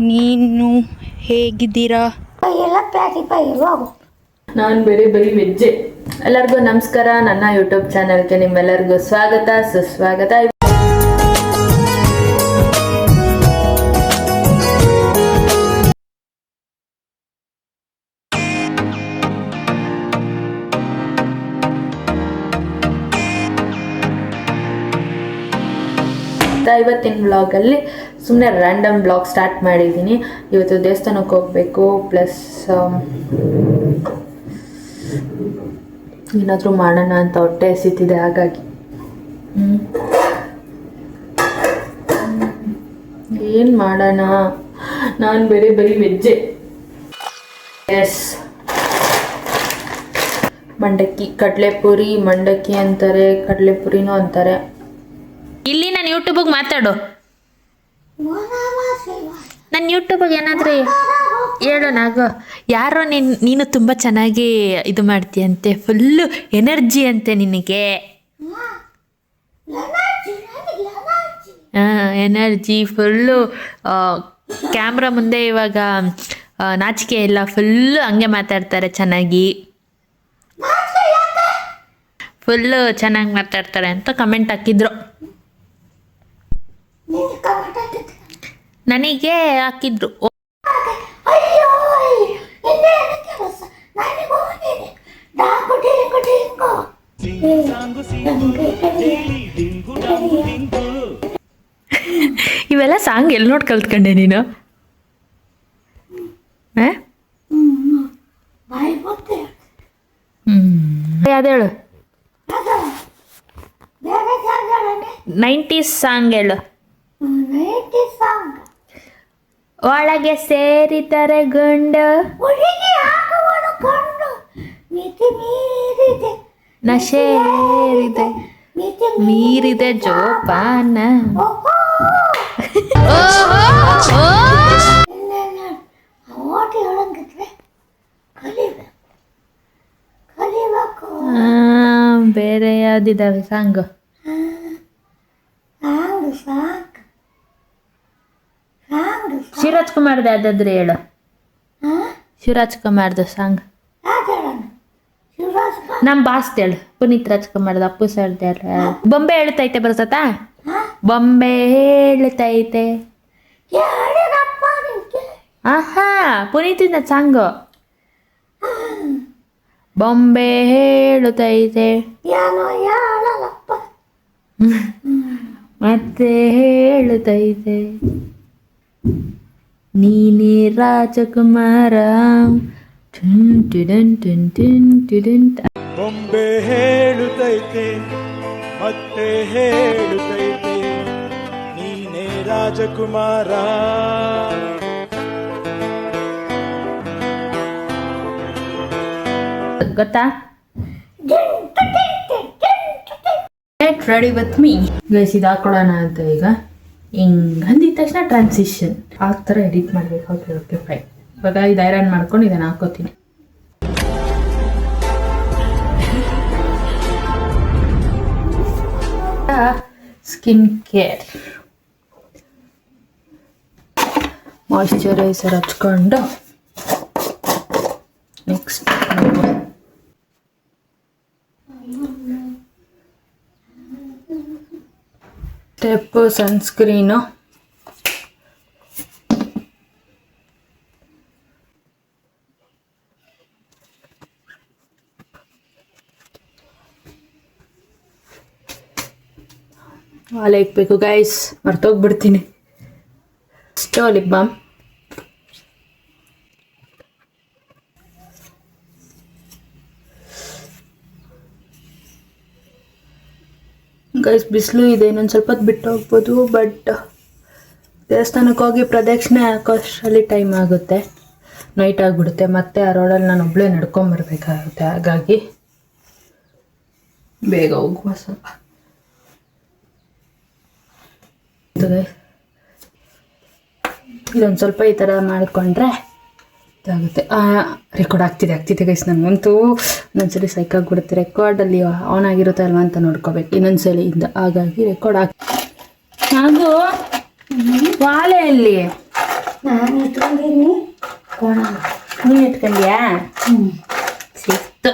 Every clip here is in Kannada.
ನೀನು ಹೇಗಿದ್ದೀರಾ? ನಾನು ಬರೀ ವೆಜ್ಜೆ. ಎಲ್ಲರಿಗೂ ನಮಸ್ಕಾರ. ನನ್ನ ಯೂಟ್ಯೂಬ್ ಚಾನಲ್ಗೆ ನಿಮ್ಮೆಲ್ಲರಿಗೂ ಸ್ವಾಗತ ಸುಸ್ವಾಗತ. ಇವತ್ತಿನ ಬ್ಲಾಗಲ್ಲಿ ಸುಮ್ಮನೆ ರ್ಯಾಂಡಮ್ ಬ್ಲಾಗ್ ಸ್ಟಾರ್ಟ್ ಮಾಡಿದ್ದೀನಿ. ಇವತ್ತು ದೇವಸ್ಥಾನಕ್ಕೆ ಹೋಗಬೇಕು, ಪ್ಲಸ್ ಏನಾದರೂ ಮಾಡೋಣ ಅಂತ ಹೊಟ್ಟೆ ಹಸಿತಿದೆ. ಹಾಗಾಗಿ ಏನು ಮಾಡೋಣ, ನಾನು ಬರೀ ವೆಜ್ಜೆ. ಎಸ್, ಮಂಡಕ್ಕಿ, ಕಡಲೆಪುರಿ ಮಂಡಕ್ಕಿ ಅಂತಾರೆ, ಕಡಲೆಪುರಿನೂ ಅಂತಾರೆ. ಇಲ್ಲಿ ನಾನು ಯೂಟ್ಯೂಬಿಗೆ ಮಾತಾಡು. ನನ್ನ ಯೂಟ್ಯೂಬಿಗೆ ಏನಾದರೂ ಹೇಳು. ನಾಗು ಯಾರೋ ನೀನು ತುಂಬ ಚೆನ್ನಾಗಿ ಇದು ಮಾಡ್ತೀಯಂತೆ, ಫುಲ್ಲು ಎನರ್ಜಿ ಅಂತೆ ನಿನಗೆ. Energy full. ಕ್ಯಾಮ್ರಾ ಮುಂದೆ ಇವಾಗ ನಾಚಿಕೆ ಇಲ್ಲ, ಫುಲ್ಲು ಹಂಗೆ ಮಾತಾಡ್ತಾರೆ ಚೆನ್ನಾಗಿ, ಫುಲ್ಲು ಚೆನ್ನಾಗಿ ಮಾತಾಡ್ತಾರೆ ಅಂತ ಕಮೆಂಟ್ ಹಾಕಿದ್ರು. ನನಗೆ ಹಾಕಿದ್ರು. ಇವೆಲ್ಲ ಸಾಂಗ್ ಎಲ್ಲಿ ನೋಡಿ ಕಲ್ತ್ಕೊಂಡೆ ನೀನು? ಯಾವ್ದೇಳು? 90s ಸಾಂಗ್ ಹೇಳು. ಒಳಗೆ ಸೇರಿದರೆ ಗುಂಡು, ನಶೇರಿದೆ ಮೀರಿದೆ ಜೋಪಾನ. ಬೇರೆ ಯಾವ್ದಿದ್ದಾವೆ ಸಾಂಗು? ಶಿವರಾಜ್ ಕುಮಾರ್ದು ಯಾವ್ದಾದ್ರು ಹೇಳು. ಶಿವರಾಜ್ ಕುಮಾರ್ದು ಸಾಂಗ್ ನಮ್ಮ ಬಾಸ್ ಹೇಳು. ಪುನೀತ್ ರಾಜ್ಕುಮಾರ್ದು, ಅಪ್ಪು ಸರ್ದು ಹೇಳು. ಬೊಂಬೆ ಹೇಳ್ತೈತೆ ಬರ್ತತಾ? ಬೊಂಬೆ ಹೇಳ್ತೈತೆ. ಆಹಾ, ಪುನೀತಿನ ಸಾಂಗು. ಬೊಂಬೆ ಹೇಳುತ್ತೈತೆ ಮತ್ತೆ ಹೇಳುತ್ತೈತೆ, ನೀನೇ ರಾಜಕುಮಾರ. ಬೊಂಬೆ ಹೇಳುತ್ತೈತೆ ಮತ್ತೆ ಹೇಳುತ್ತೈತೆ, ನೀನೇ ರಾಜಕುಮಾರ. ಗೊತ್ತಾ? Get ready with me guys. ಇದು ಹಾಕೊಳ್ಳೋಣ ಅಂತ ಈಗ ಹಿಂಗೆ ಅಂದಿದ ತಕ್ಷಣ ಟ್ರಾನ್ಸಿಷನ್ ಆ ಥರ ಎಡಿಟ್ ಮಾಡಬೇಕು. Okay okay fine. ಇವಾಗ ಇದು ಐರನ್ ಮಾಡ್ಕೊಂಡು ಇದನ್ನು ಹಾಕೋತೀನಿ. ಸ್ಕಿನ್ ಕೇರ್ ಮಾಯಿಶ್ಚರೈಸರ್ ಹಚ್ಕೊಂಡು ನೆಕ್ಸ್ಟ್ ಸ್ಟೆಪ್ ಸನ್ಸ್ಕ್ರೀನು. ಹಾಲು ಇಕ್ಬೇಕು ಗೈಸ್, ಮರ್ತೋಗ್ಬಿಡ್ತೀನಿ. Stove lip balm. ಗೈಸ್ ಬಿಸಿಲು ಇದೆ, ಇನ್ನೊಂದು ಸ್ವಲ್ಪ ಹೊತ್ತು ಬಿಟ್ಟು ಹೋಗ್ಬೋದು. ಬಟ್ ದೇವಸ್ಥಾನಕ್ಕೆ ಹೋಗಿ ಪ್ರದಕ್ಷಿಣೆ ಹಾಕೋಷ್ಟರಲ್ಲಿ ಟೈಮ್ ಆಗುತ್ತೆ, ನೈಟ್ ಆಗಿಬಿಡುತ್ತೆ. ಮತ್ತೆ ಆ ರೋಡಲ್ಲಿ ನಾನು ಒಬ್ಬಳೇ ನಡ್ಕೊಂಬರ್ಬೇಕಾಗುತ್ತೆ. ಹಾಗಾಗಿ ಬೇಗ ಹೋಗುವ ಸ್ವಲ್ಪ. ಇದೊಂದು ಸ್ವಲ್ಪ ಈ ಥರ ಮಾಡಿಕೊಂಡ್ರೆ ಇದಾಗುತ್ತೆ. ರೆಕಾರ್ಡ್ ಆಗ್ತಿದೆ ಗೈಸ್. ನನಗಂತೂ ಇನ್ನೊಂದ್ಸಲಿ ಸೈಕಾಗ್ಬಿಡುತ್ತೆ. ರೆಕಾರ್ಡಲ್ಲಿ ಆನ್ ಆಗಿರುತ್ತೆ ಅಲ್ವಾ ಅಂತ ನೋಡ್ಕೋಬೇಕು ಇನ್ನೊಂದ್ಸಲಿ ಇಂದ. ಹಾಗಾಗಿ ರೆಕಾರ್ಡ್ ಹಾಗೂ ವಾಲೆಯಲ್ಲಿ ನಾನು ಇಟ್ಕೊಂಡಿನಿ ಕೋಣ. ನೀನು ಇಟ್ಕೊಂಡ್ಯಾ? ಸಿಕ್ತು.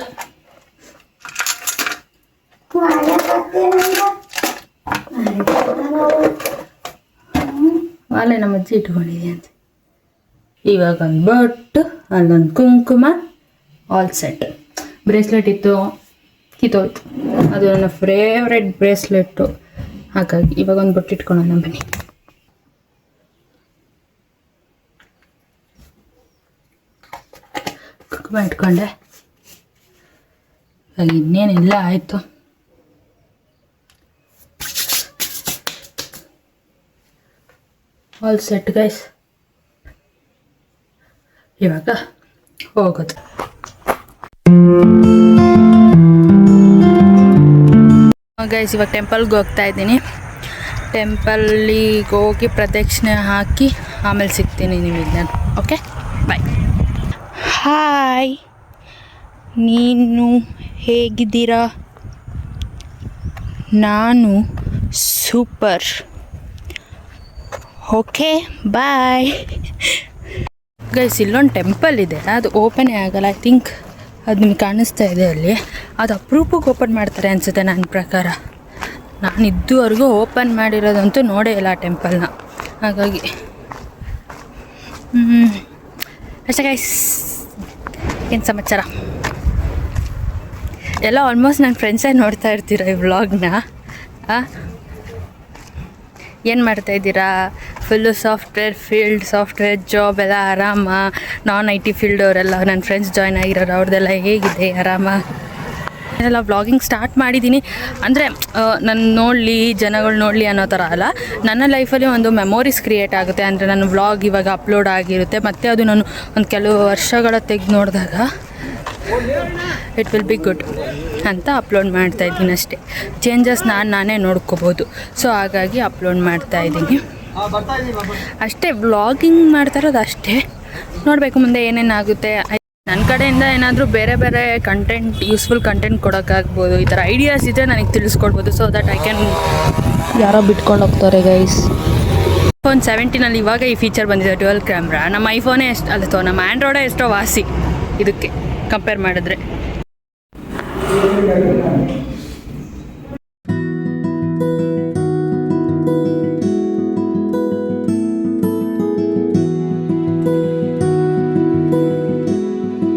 ವಾಲೆ ನಮ್ಮ ಅಜ್ಜಿ ಇಟ್ಕೊಂಡಿದ್ಯಾ ಅಂತ. ಇವಾಗ ಒಂದು ಬೊಟ್ಟು, ಅಲ್ಲೊಂದು ಕುಂಕುಮ, ಆಲ್ ಸೆಟ್. ಬ್ರೇಸ್ಲೆಟ್ ಇತ್ತು, ಕಿತ್ತೋಯ್ತು. ಅದು ನನ್ನ ಫೇವ್ರೆಟ್ ಬ್ರೇಸ್ಲೆಟ್ಟು. ಹಾಗಾಗಿ ಇವಾಗ ಒಂದು ಬೊಟ್ಟು ಇಟ್ಕೊಳ್ಳೋಣ ಬನ್ನಿ. ಕುಂಕುಮ ಇಟ್ಕೊಂಡೆ. ಇವಾಗ ಇನ್ನೇನೆಲ್ಲ ಆಯಿತು. All set guys. ಇವಾಗ ಹೋಗೋದು. ಗೈಸ್ ಇವಾಗ ಟೆಂಪಲ್ಗೆ ಹೋಗ್ತಾ ಇದ್ದೀನಿ. ಟೆಂಪಲ್ಲಿಗೆ ಹೋಗಿ ಪ್ರದಕ್ಷಿಣೆ ಹಾಕಿ ಆಮೇಲೆ ಸಿಗ್ತೀನಿ ನಿಮಗೆ ನಾನು. Okay bye. ಹಾಯ್, ನೀನು ಹೇಗಿದ್ದೀರಾ? ನಾನು ಸೂಪರ್. Okay bye. ಗೈಸ್ ಇಲ್ಲೊಂದು ಟೆಂಪಲ್ ಇದೆ, ಅದು ಓಪನೇ ಆಗಲ್ಲ. ಐ ಥಿಂಕ್ ಅದು ನಿಮ್ಗೆ ಕಾಣಿಸ್ತಾ ಇದೆ ಅಲ್ಲಿ. ಅದು ಅಪರೂಪಕ್ಕೆ ಓಪನ್ ಮಾಡ್ತಾರೆ ಅನಿಸುತ್ತೆ ನನ್ನ ಪ್ರಕಾರ. ನಾನು ಇದುವರೆಗೂ ಓಪನ್ ಮಾಡಿರೋದಂತೂ ನೋಡೇ ಇಲ್ಲ ಆ ಟೆಂಪಲ್ನ. ಹಾಗಾಗಿ ಅಷ್ಟೇ ಗೈಸ್. ಏನು ಸಮಾಚಾರ? ಎಲ್ಲ ಆಲ್ಮೋಸ್ಟ್ ನನ್ನ ಫ್ರೆಂಡ್ಸೇ ನೋಡ್ತಾ ಇರ್ತೀರ ಈ ವ್ಲಾಗ್ನ. ಏನು ಮಾಡ್ತಾಯಿದ್ದೀರಾ? ಫುಲ್ಲು ಸಾಫ್ಟ್ವೇರ್ ಜಾಬ್ ಎಲ್ಲ ಆರಾಮ? ನಾನ್ IT ಫೀಲ್ಡ್ ಅವರೆಲ್ಲ ನನ್ನ ಫ್ರೆಂಡ್ಸ್ ಜಾಯ್ನ್ ಆಗಿರೋರು, ಅವ್ರದ್ದೆಲ್ಲ ಹೇಗಿದೆ? ಆರಾಮ? ಎಲ್ಲ ವ್ಲಾಗಿಂಗ್ ಸ್ಟಾರ್ಟ್ ಮಾಡಿದ್ದೀನಿ. ಅಂದರೆ ನನ್ನ ನೋಡಲಿ, ಜನಗಳು ನೋಡಲಿ ಅನ್ನೋ ಥರ ಅಲ್ಲ. ನನ್ನ ಲೈಫಲ್ಲಿ ಒಂದು ಮೆಮೊರೀಸ್ ಕ್ರಿಯೇಟ್ ಆಗುತ್ತೆ. ಅಂದರೆ ನನ್ನ ವ್ಲಾಗ್ ಇವಾಗ ಅಪ್ಲೋಡ್ ಆಗಿರುತ್ತೆ, ಮತ್ತು ಅದು ನಾನು ಒಂದು ಕೆಲವು ವರ್ಷಗಳ ತೆಗೆದು ನೋಡಿದಾಗ ಇಟ್ ವಿಲ್ ಬಿ ಗುಡ್ ಅಂತ ಅಪ್ಲೋಡ್ ಮಾಡ್ತಾಯಿದ್ದೀನಿ ಅಷ್ಟೇ. ಚೇಂಜಸ್ ನಾನೇ ನೋಡ್ಕೋಬೋದು. ಸೊ ಹಾಗಾಗಿ ಅಪ್ಲೋಡ್ ಮಾಡ್ತಾಯಿದ್ದೀನಿ ಅಷ್ಟೇ. ವ್ಲಾಗಿಂಗ್ ಮಾಡ್ತಾ ಇರೋದು ಅಷ್ಟೇ. ನೋಡಬೇಕು ಮುಂದೆ ಏನೇನಾಗುತ್ತೆ. ನನ್ನ ಕಡೆಯಿಂದ ಏನಾದರೂ ಬೇರೆ ಬೇರೆ ಕಂಟೆಂಟ್, ಯೂಸ್ಫುಲ್ ಕಂಟೆಂಟ್ ಕೊಡೋಕ್ಕಾಗ್ಬೋದು. ಈ ಥರ ಐಡಿಯಾಸ್ ಇದ್ದರೆ ನನಗೆ ತಿಳಿಸ್ಕೊಡ್ಬೋದು. So that I can. ಯಾರೋ ಬಿಟ್ಕೊಂಡು ಹೋಗ್ತಾರೆ ಗೈಸ್. iPhone 17 ಇವಾಗ ಈ ಫೀಚರ್ ಬಂದಿದೆ, ಡ್ಯುಯಲ್ ಕ್ಯಾಮ್ರಾ. ನಮ್ಮ ಐಫೋನೇ ನಮ್ಮ ಆ್ಯಂಡ್ರಾಯ್ಡೇ ಎಷ್ಟೋ ವಾಸಿ ಇದಕ್ಕೆ ಕಂಪೇರ್ ಮಾಡಿದ್ರೆ.